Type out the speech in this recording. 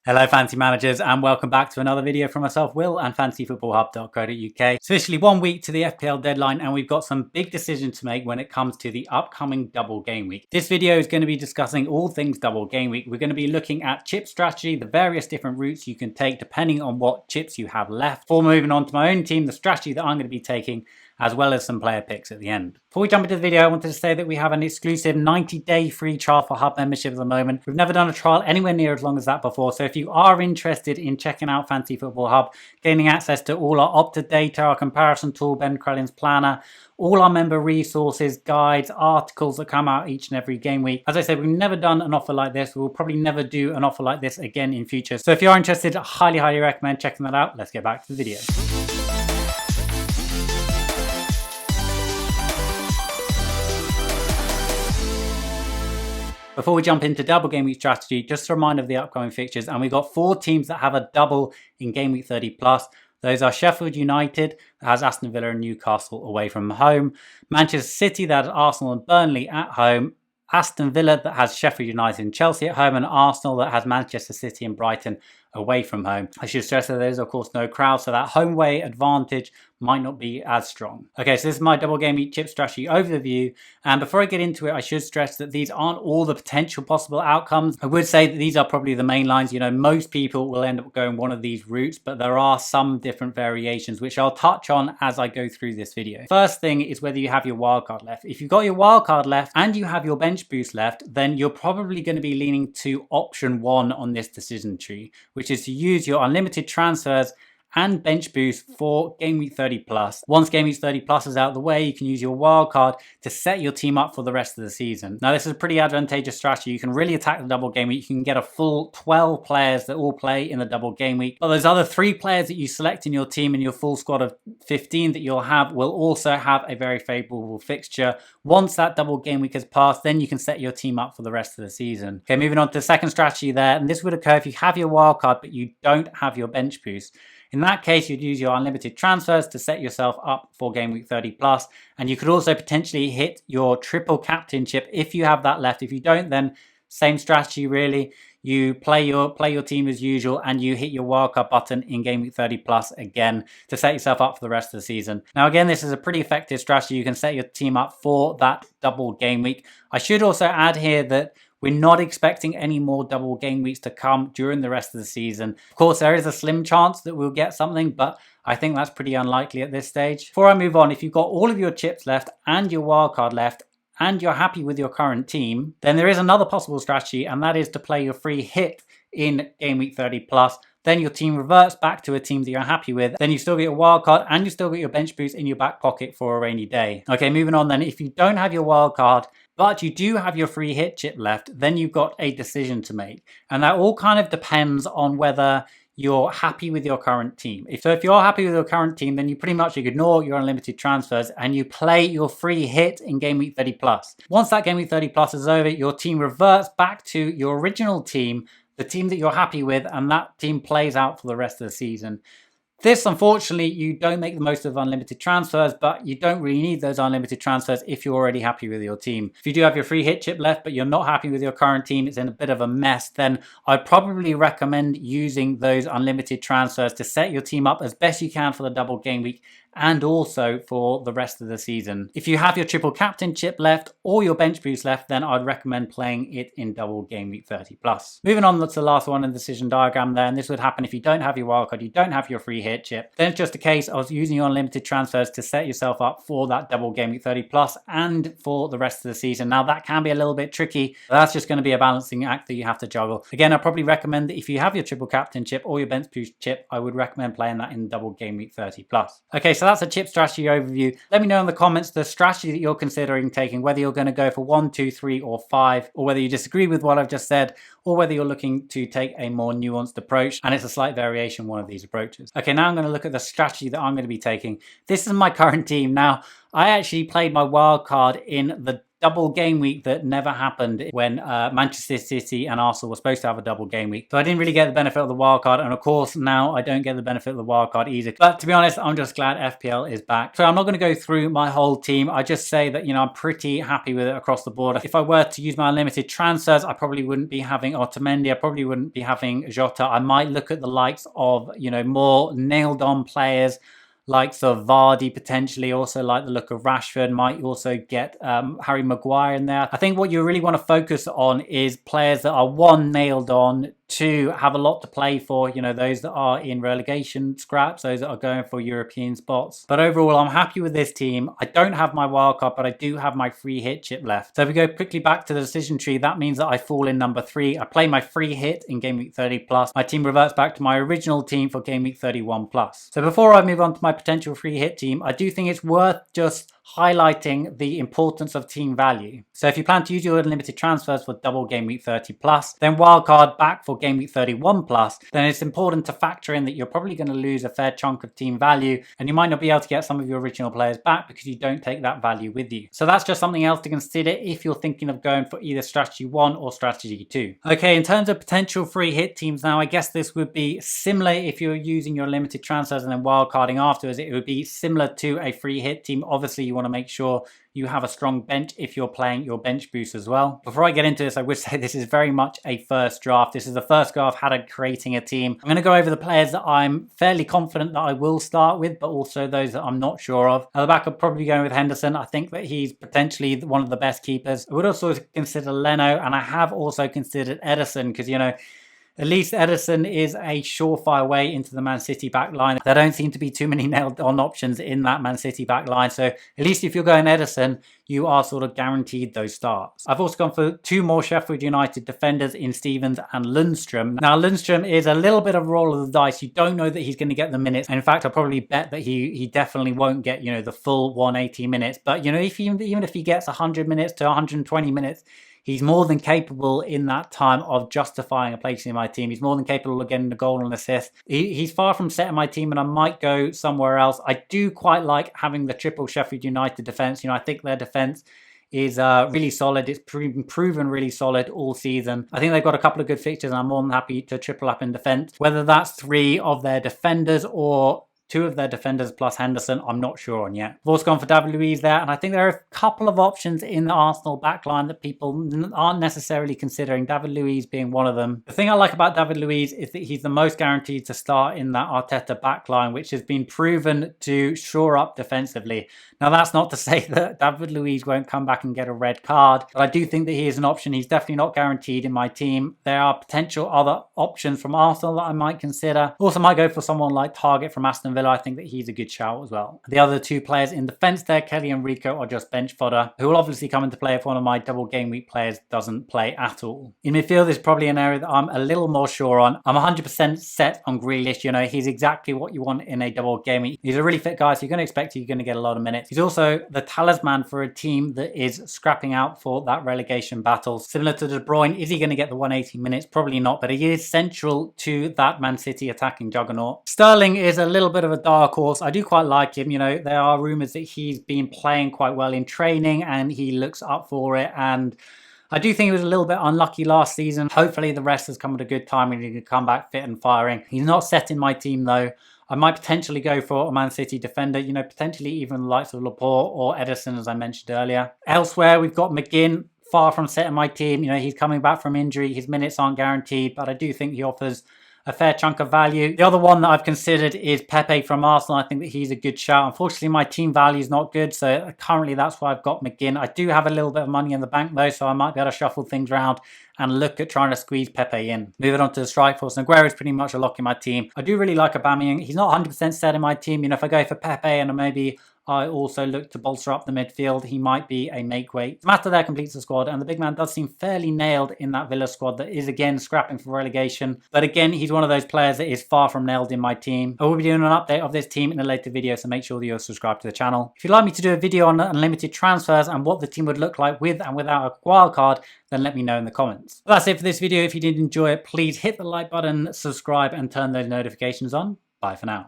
Hello fantasy managers and welcome back to another video from myself, Will, and fantasyfootballhub.co.uk. It's officially 1 week to the FPL deadline and we've got some big decisions to make when it comes to the upcoming double game week. This video is going to be discussing all things double game week. We're going to be looking at chip strategy, the various different routes you can take depending on what chips you have left. Before moving on to my own team, the strategy that I'm going to be taking, as well as some player picks at the end. Before we jump into the video, I wanted to say that we have an exclusive 90-day free trial for Hub membership at the moment. We've never done a trial anywhere near as long as that before, so if you are interested in checking out Fantasy Football Hub, gaining access to all our Opta data, our comparison tool, Ben Crellin's planner, all our member resources, guides, articles that come out each and every game week. As I said, we've never done an offer like this. We'll probably never do an offer like this again in future. So if you're interested, I highly recommend checking that out. Let's get back to the video. Before we jump into double game week strategy, just a reminder of the upcoming fixtures, and we've got 4 teams that have a double in game week 30 plus. Those are Sheffield United, that has Aston Villa and Newcastle away from home, Manchester City, that has Arsenal and Burnley at home, Aston Villa, that has Sheffield United and Chelsea at home, and Arsenal, that has Manchester City and Brighton away from home. I should stress that there's of course no crowd, so that home way advantage might not be as strong. Okay, so this is my double game week chip strategy overview, and before I get into it, I should stress that these aren't all the potential possible outcomes. I would say that these are probably the main lines. You know, most people will end up going one of these routes, but there are some different variations which I'll touch on as I go through this video. First thing is whether you have your wildcard left. If you've got your wildcard left and you have your bench boost left, then you're probably going to be leaning to option 1 on this decision tree, which is to use your unlimited transfers and bench boost for game week 30 plus. Once game week 30 plus is out of the way, you can use your wildcard to set your team up for the rest of the season. Now, this is a pretty advantageous strategy. You can really attack the double game week. You can get a full 12 players that all play in the double game week. But those other 3 players that you select in your team and your full squad of 15 that you'll have will also have a very favorable fixture. Once that double game week has passed, then you can set your team up for the rest of the season. Okay, moving on to the second strategy there, and this would occur if you have your wildcard but you don't have your bench boost. In that case, you'd use your unlimited transfers to set yourself up for game week 30 plus, and you could also potentially hit your triple captainship if you have that left. If you don't, then same strategy really. You play your team as usual and you hit your wildcard button in game week 30 plus again to set yourself up for the rest of the season. Now again, this is a pretty effective strategy. You can set your team up for that double game week. I should also add here that we're not expecting any more double game weeks to come during the rest of the season. Of course, there is a slim chance that we'll get something, but I think that's pretty unlikely at this stage. Before I move on, if you've got all of your chips left and your wildcard left, and you're happy with your current team, then there is another possible strategy, and that is to play your free hit in game week 30 plus. Then your team reverts back to a team that you're happy with. Then you still get your wildcard and you still get your bench boost in your back pocket for a rainy day. Okay, moving on then. If you don't have your wildcard, but you do have your free hit chip left, then you've got a decision to make. And that all kind of depends on whether you're happy with your current team. If you're happy with your current team, then you pretty much ignore your unlimited transfers and you play your free hit in game week 30 plus. Once that game week 30 plus is over, your team reverts back to your original team, the team that you're happy with, and that team plays out for the rest of the season. This, unfortunately, you don't make the most of unlimited transfers, but you don't really need those unlimited transfers if you're already happy with your team. If you do have your free hit chip left, but you're not happy with your current team, it's in a bit of a mess, then I'd probably recommend using those unlimited transfers to set your team up as best you can for the double game week and also for the rest of the season. If you have your triple captain chip left or your bench boost left, then I'd recommend playing it in double game week 30 plus. Moving on to the last one in the decision diagram there, and this would happen if you don't have your wildcard, you don't have your free hit chip. Then it's just a case of using your unlimited transfers to set yourself up for that double game week 30 plus and for the rest of the season. Now that can be a little bit tricky. That's just going to be a balancing act that you have to juggle. Again, I probably recommend that if you have your triple captain chip or your bench boost chip, I would recommend playing that in double game week 30 plus. Okay, so that's a chip strategy overview. Let me know in the comments the strategy that you're considering taking, whether you're going to go for 1, 2, 3 or 5, or whether you disagree with what I've just said, or whether you're looking to take a more nuanced approach, and it's a slight variation one of these approaches. Okay, now I'm going to look at the strategy that I'm going to be taking. This is my current team. Now, I actually played my wild card in the double game week that never happened when Manchester City and Arsenal were supposed to have a double game week. So I didn't really get the benefit of the wildcard, and of course now I don't get the benefit of the wildcard either. But to be honest, I'm just glad FPL is back. So I'm not going to go through my whole team. I just say that, you know, I'm pretty happy with it across the board. If I were to use my unlimited transfers, I probably wouldn't be having Otamendi. I probably wouldn't be having Jota. I might look at the likes of, you know, more nailed on players like Vardy potentially, also like the look of Rashford, might also get Harry Maguire in there. I think what you really want to focus on is players that are one, nailed on, two, have a lot to play for, you know, those that are in relegation scraps, those that are going for European spots. But overall, I'm happy with this team. I don't have my wildcard, but I do have my free hit chip left. So if we go quickly back to the decision tree, that means that I fall in number 3. I play my free hit in game week 30 plus. My team reverts back to my original team for game week 31 plus. So before I move on to my potential free hit team, I do think it's worth just highlighting the importance of team value. So if you plan to use your unlimited transfers for double game week 30 plus, then wildcard back for game week 31 plus, then it's important to factor in that you're probably going to lose a fair chunk of team value, and you might not be able to get some of your original players back because you don't take that value with you. So that's just something else to consider if you're thinking of going for either strategy 1 or strategy 2. Okay, in terms of potential free hit teams now, I guess this would be similar if you're using your limited transfers and then wildcarding afterwards. It would be similar to a free hit team. Obviously, you want to make sure you have a strong bench if you're playing your bench boost as well. Before I get into this, I would say this is very much a first draft. This is the first go I've had at creating a team. I'm going to go over the players that I'm fairly confident that I will start with, but also those that I'm not sure of. At the back, I'm probably going with Henderson. I think that he's potentially one of the best keepers. I would also consider Leno, and I have also considered Ederson because, you know, at least Ederson is a surefire way into the Man City back line. There don't seem to be too many nailed-on options in that Man City back line. So at least if you're going Ederson, you are sort of guaranteed those starts. I've also gone for 2 more Sheffield United defenders in Stevens and Lundstrom. Now, Lundstrom is a little bit of a roll of the dice. You don't know that he's going to get the minutes. And in fact, I'll probably bet that he definitely won't get, you know, the full 180 minutes. But, you know, even if he gets 100 minutes to 120 minutes, he's more than capable in that time of justifying a place in my team. He's more than capable of getting a goal and assist. He's far from setting my team, and I might go somewhere else. I do quite like having the triple Sheffield United defence. You know, I think their defence is really solid. It's proven really solid all season. I think they've got a couple of good fixtures, and I'm more than happy to triple up in defence. Whether that's 3 of their defenders or 2 of their defenders plus Henderson, I'm not sure on yet. I've also gone for David Luiz there, and I think there are a couple of options in the Arsenal backline that people aren't necessarily considering, David Luiz being one of them. The thing I like about David Luiz is that he's the most guaranteed to start in that Arteta backline, which has been proven to shore up defensively. Now, that's not to say that David Luiz won't come back and get a red card, but I do think that he is an option. He's definitely not guaranteed in my team. There are potential other options from Arsenal that I might consider. Also might go for someone like Target from Aston Villa. I think that he's a good shout as well. The other 2 players in defence there, Kelly and Rico, are just bench fodder, who will obviously come into play if one of my double game week players doesn't play at all. In midfield is probably an area that I'm a little more sure on. I'm 100% set on Grealish. You know, he's exactly what you want in a double game week. He's a really fit guy, so you're going to expect you're going to get a lot of minutes. He's also the talisman for a team that is scrapping out for that relegation battle. Similar to De Bruyne, is he going to get the 180 minutes? Probably not, but he is central to that Man City attacking juggernaut. Sterling is a little bit of a dark horse. I do quite like him. You know, there are rumours that he's been playing quite well in training and he looks up for it, and I do think he was a little bit unlucky last season. Hopefully the rest has come at a good time and he can come back fit and firing. He's not set in my team though. I might potentially go for a Man City defender, you know, potentially even the likes of Laporte or Ederson, as I mentioned earlier. Elsewhere, we've got McGinn, far from setting my team. You know, he's coming back from injury. His minutes aren't guaranteed, but I do think he offers a fair chunk of value. The other one that I've considered is Pepe from Arsenal. I think that he's a good shout. Unfortunately, my team value is not good, so currently that's why I've got McGinn. I do have a little bit of money in the bank though, so I might be able to shuffle things around and look at trying to squeeze Pepe in. Moving on to the strike force, Aguero is pretty much a lock in my team. I do really like Aubameyang. He's not 100% set in my team. You know, if I go for Pepe and maybe I also look to bolster up the midfield, he might be a make weight. Mata there completes the squad, and the big man does seem fairly nailed in that Villa squad that is again scrapping for relegation. But again, he's one of those players that is far from nailed in my team. I will be doing an update of this team in a later video, so make sure that you're subscribed to the channel. If you'd like me to do a video on unlimited transfers and what the team would look like with and without a wildcard, then let me know in the comments. But that's it for this video. If you did enjoy it, please hit the like button, subscribe, and turn those notifications on. Bye for now.